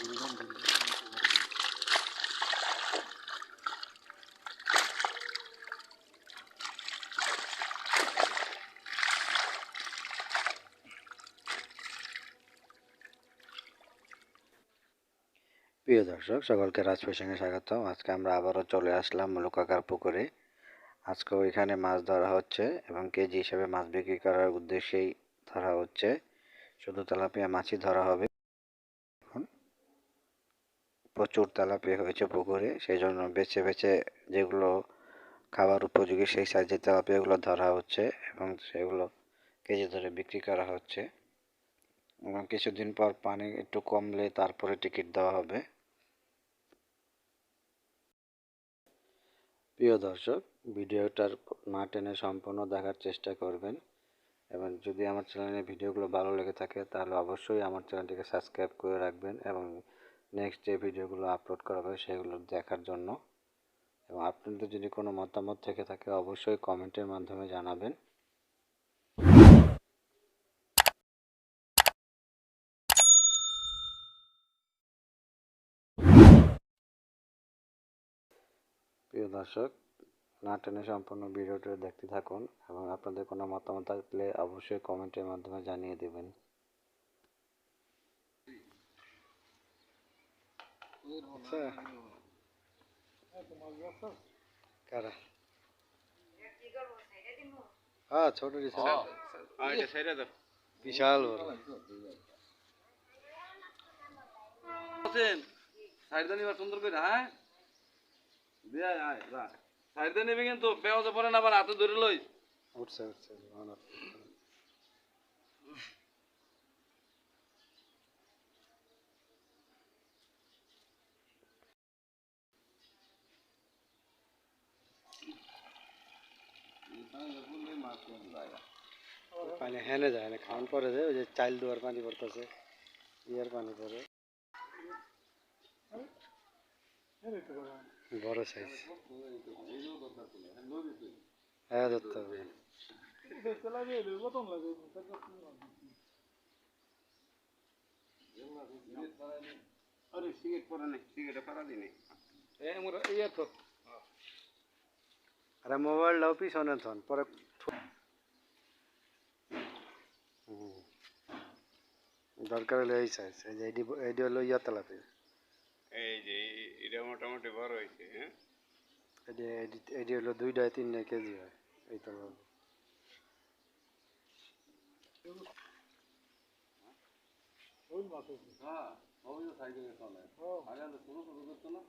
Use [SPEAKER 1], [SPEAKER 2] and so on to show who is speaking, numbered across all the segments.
[SPEAKER 1] প্রিয় দর্শক, সকলকে রাজপ্রসঙ্গে স্বাগতম। আজকে আমরা আবারও চলে আসলাম মুলুকাকার পুকুরে। আজকে ওইখানে মাছ ধরা হচ্ছে এবং কেজি হিসেবে মাছ বিক্রি করার উদ্দেশ্যেই ধরা হচ্ছে। শুধু তেলাপিয়া মাছই ধরা হবে। এখন প্রচুর তেলাপিয়া হয়েছে পুকুরে, সেই জন্য বেছে বেছে যেগুলো খাবার উপযোগী সেই সাইজের তেলাপিয়াগুলো ধরা হচ্ছে এবং সেগুলো কেজি ধরে বিক্রি করা হচ্ছে। এবং কিছুদিন পর পানি একটু কমলে তারপরে টিকিট দেওয়া হবে। প্রিয় দর্শক, ভিডিওটার না টেনে সম্পূর্ণ দেখার চেষ্টা করবেন এবং যদি আমার চ্যানেলের ভিডিওগুলো ভালো লেগে থাকে তাহলে অবশ্যই আমার চ্যানেলটিকে সাবস্ক্রাইব করে রাখবেন এবং নেক্সট যে ভিডিওগুলো আপলোড করা হবে সেগুলো দেখার জন্য। এবং আপনাদের যদি কোনো মতামত থেকে থাকে অবশ্যই কমেন্টের মাধ্যমে জানাবেন। প্রিয় দর্শক, না টেনে সম্পূর্ণ ভিডিওটি দেখতে থাকুন এবং আপনাদের কোনো মতামত থাকলে অবশ্যই কমেন্টের মাধ্যমে জানিয়ে দেবেন। কারা? হ্যাঁ, ছোট বিশাল বড়।
[SPEAKER 2] সুন্দর করে হ্যাঁ সাইডে নেবে কিন্তু পেঁয়াজে পরে না আবার হাতে ধরে লই
[SPEAKER 1] উঠছে উঠছে পানি হেনে যায় না, খাওয়ান পরে যায় ওই যে চাইল দুয়ার পানি পড়তেছে, ইয়ার পানি পরে বড় সাইজ। হ্যাঁ, ধরতে হবে। আরে মোবাইলটাও পিছনে থন পরে। দরকার হলে এই সাইজ, এই যে এডি হলো ইয়া তেলাপি।
[SPEAKER 2] এই যে এটা মোটামুটি বড় হয়েছে হ্যাঁ
[SPEAKER 1] এডি হলো 2-3 কেজি হয় এই তেলাপি।
[SPEAKER 2] হ্যাঁ ওই তো সাইকেলে চলে আগে তো শুরু শুরু করতো না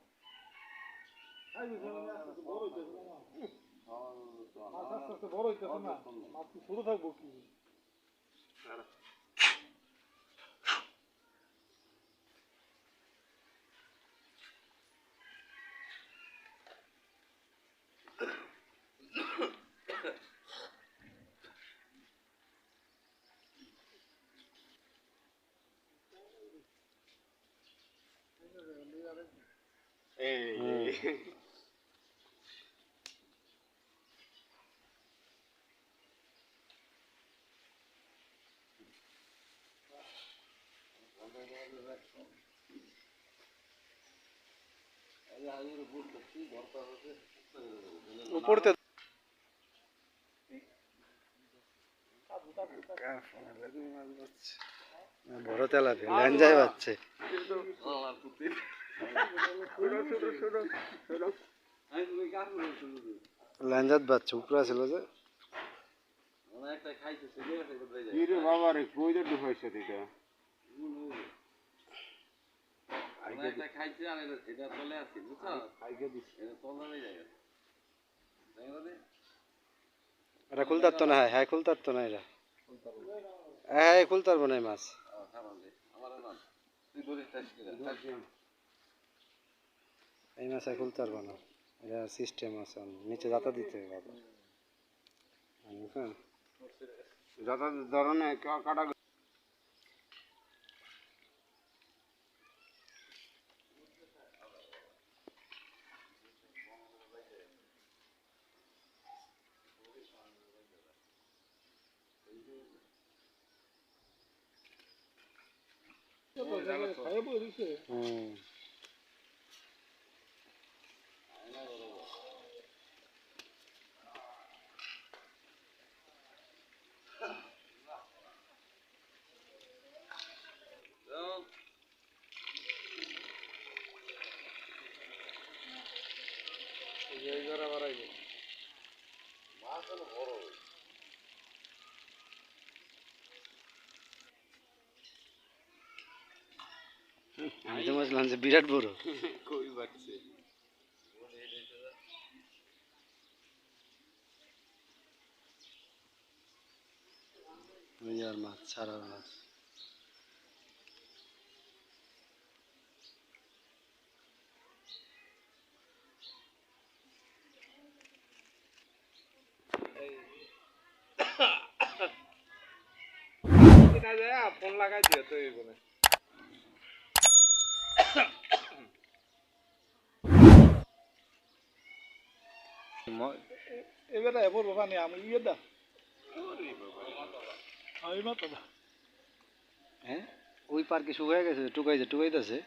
[SPEAKER 3] শুরু থাকবো কি
[SPEAKER 1] উপরতে বড় তেলাপি ল্যাঞ্জায় বাচ্ছে। ল্যাঞ্জাত বাচ্ছে উপরে ছিল যে
[SPEAKER 2] বাবা রে কই তো ঢুকাইছে এটা খাইছে আর এটা চলে আসছে বুঝছো এটা তলারে যায়
[SPEAKER 1] এটা খুলতার তো না, হ্যাঁ খুলতার তো না, এটা হ্যাঁ খুলতার পারবো না মাছ। এই মাছ খুলতে পারবো না, এটা সিস্টেম আছে, নিচে যাতা দিতে হবে।
[SPEAKER 2] যত ধরনের কাটা
[SPEAKER 1] হুম আমি তো বুঝলাম যে বিরাট বড়
[SPEAKER 2] কই বাড়ছে
[SPEAKER 1] ওই আর মাছ ছাড়া মাছ
[SPEAKER 3] ফোন লাগাই দিও তো এইগুলো এবারে এবার বাবা নি আমি ইয়ে দা আমি মাত্র দা
[SPEAKER 1] হ্যাঁ ওই পার্কে শুকায় গেছে টুকাইতেছে